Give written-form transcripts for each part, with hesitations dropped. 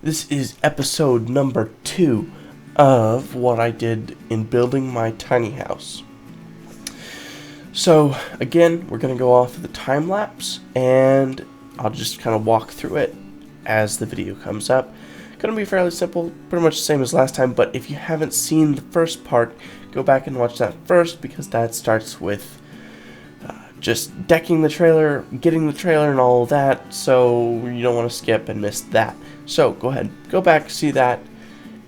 This is episode number 2 of what I did in building my tiny house. So, again, we're going to go off of the time lapse, and I'll just kind of walk through it as the video comes up. Going to be fairly simple, pretty much the same as last time, but if you haven't seen the first part, go back and watch that first, because that starts with just decking the trailer, getting the trailer and all of that, so you don't want to skip and miss that. So go ahead, go back, see that,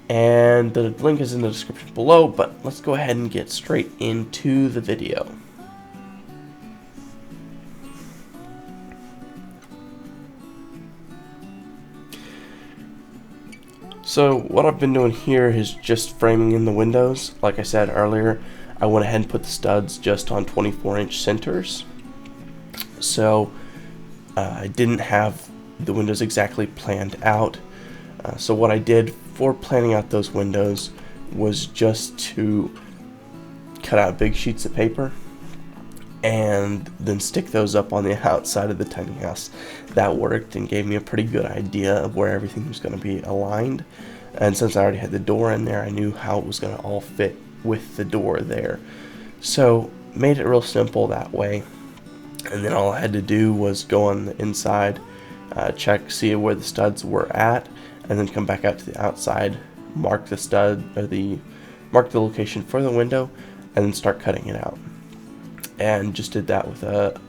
and the link is in the description below, but let's go ahead and get straight into the video. So what I've been doing here is just framing in the windows. Like I said earlier, I went ahead and put the studs just on 24-inch centers. So I didn't have the windows exactly planned out. So what I did for planning out those windows was just to cut out big sheets of paper and then stick those up on the outside of the tiny house. That worked and gave me a pretty good idea of where everything was going to be aligned. And since I already had the door in there, I knew how it was going to all fit with the door there. So made it real simple that way. And then all I had to do was go on the inside, check, see where the studs were at, and then come back out to the outside, mark the stud, or mark the location for the window, and then start cutting it out. And just did that with a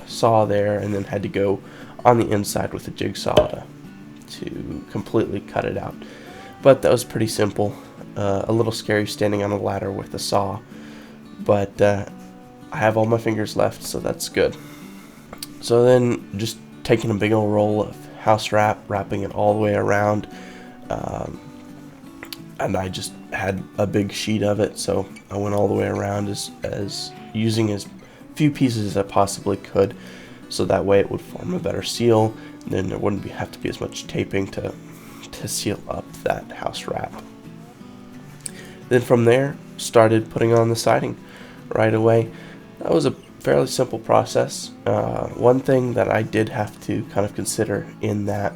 saw there, and then had to go on the inside with a jigsaw to completely cut it out. But that was pretty simple. A little scary standing on a ladder with a saw, but I have all my fingers left, so that's good. So then just taking a big old roll of house wrap, wrapping it all the way around, and I just had a big sheet of it, so I went all the way around as using as few pieces as I possibly could, so that way it would form a better seal, and then there wouldn't have to be as much taping to seal up that house wrap. Then from there, started putting on the siding right away. That was a fairly simple process. One thing that I did have to kind of consider in that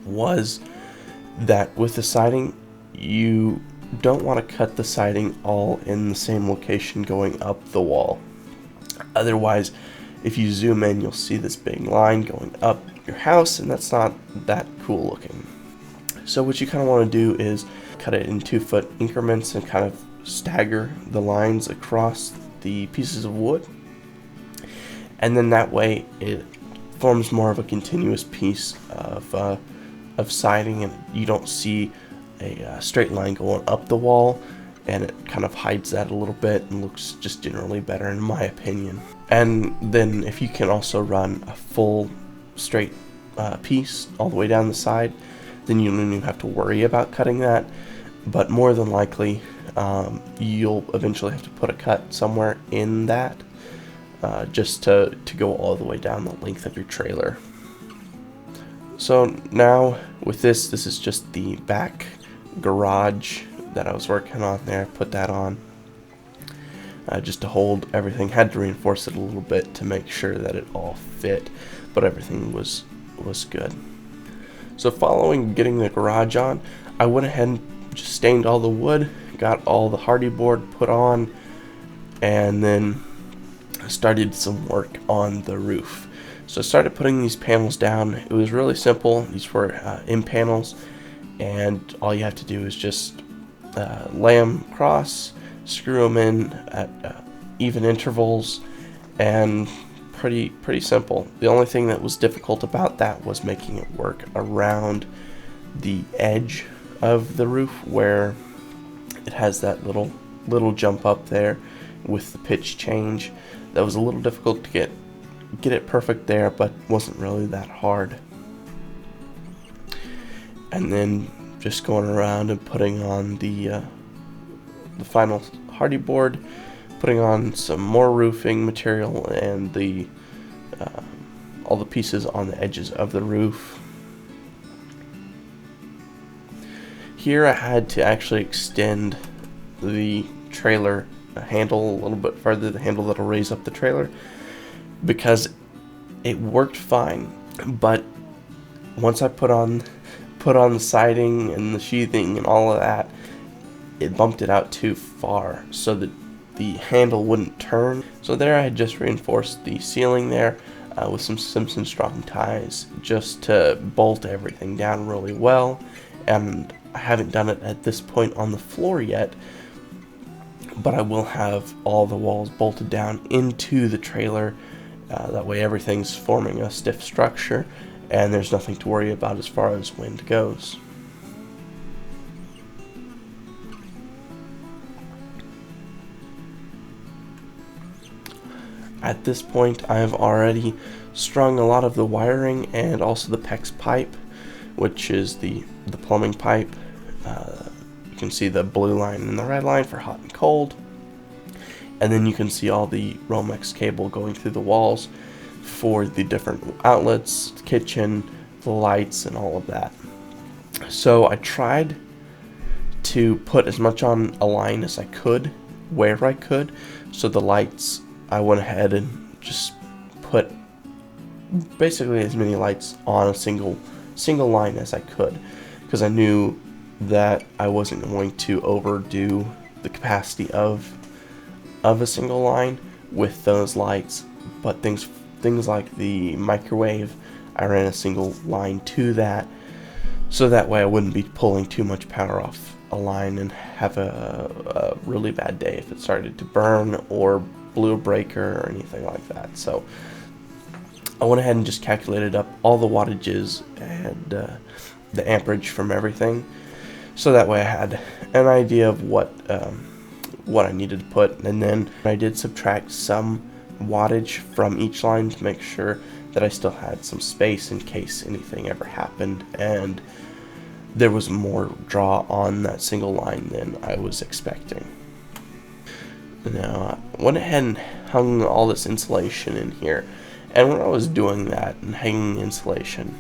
was that with the siding, you don't want to cut the siding all in the same location going up the wall. Otherwise, if you zoom in, you'll see this big line going up your house, and that's not that cool looking. So what you kind of want to do is cut it in 2-foot increments and kind of stagger the lines across the pieces of wood, and then that way it forms more of a continuous piece of siding, and you don't see a straight line going up the wall, and it kind of hides that a little bit and looks just generally better in my opinion. And then if you can also run a full straight piece all the way down the side, then you don't even have to worry about cutting that. But more than likely, you'll eventually have to put a cut somewhere in that, just to go all the way down the length of your trailer. So now with this is just the back garage that I was working on there. Put that on just to hold everything. Had to reinforce it a little bit to make sure that it all fit, but everything was good. So following getting the garage on, I went ahead and just stained all the wood, got all the hardy board put on, and then started some work on the roof. So I started putting these panels down. It was really simple. These were M panels, and all you have to do is just lay them across, screw them in at even intervals, and pretty simple. The only thing that was difficult about that was making it work around the edge of the roof where it has that little jump up there with the pitch change. That was a little difficult to get it perfect there, but wasn't really that hard. And then just going around and putting on the final hardy board, putting on some more roofing material, and all the pieces on the edges of the roof. Here I had to actually extend the trailer handle a little bit further, the handle that'll raise up the trailer, because it worked fine, but once I put put on the siding and the sheathing and all of that, it bumped it out too far so that the handle wouldn't turn. So there I had just reinforced the ceiling there with some Simpson strong ties just to bolt everything down really well. And I haven't done it at this point on the floor yet, but I will have all the walls bolted down into the trailer. That way everything's forming a stiff structure and there's nothing to worry about as far as wind goes. At this point, I have already strung a lot of the wiring and also the PEX pipe, which is the plumbing pipe. You can see the blue line and the red line for hot and cold. And then you can see all the Romex cable going through the walls for the different outlets, the kitchen, the lights, and all of that. So I tried to put as much on a line as I could, where I could. So the lights, I went ahead and just put basically as many lights on a single line as I could, because I knew that I wasn't going to overdo the capacity of a single line with those lights. But things like the microwave, I ran a single line to that, so that way I wouldn't be pulling too much power off a line and have a really bad day if it started to burn or blew a breaker or anything like that. So I went ahead and just calculated up all the wattages and the amperage from everything, so that way I had an idea of what I needed to put. And then I did subtract some wattage from each line to make sure that I still had some space in case anything ever happened and there was more draw on that single line than I was expecting. Now I went ahead and hung all this insulation in here, and when I was doing that and hanging insulation,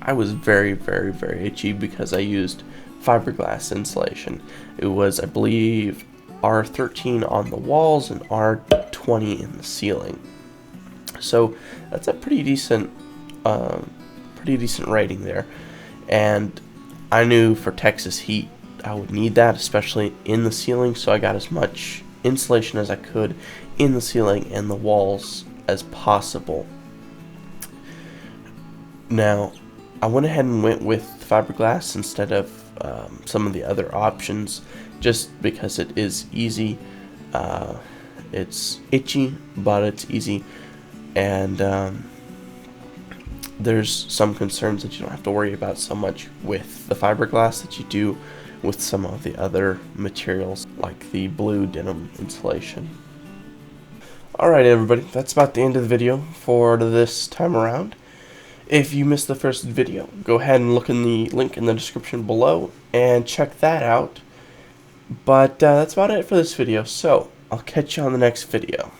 I was very itchy because I used fiberglass insulation. It was, I believe, R13 on the walls and R20 in the ceiling. So that's a pretty decent rating there. And I knew for Texas heat I would need that, especially in the ceiling, so I got as much insulation as I could in the ceiling and the walls as possible. Now, I went ahead and went with fiberglass instead of some of the other options, just because it is easy. It's itchy, but it's easy, and there's some concerns that you don't have to worry about so much with the fiberglass that you do with some of the other materials, like the blue denim insulation. Alright everybody, that's about the end of the video for this time around. If you missed the first video, go ahead and look in the link in the description below and check that out. But that's about it for this video, so I'll catch you on the next video.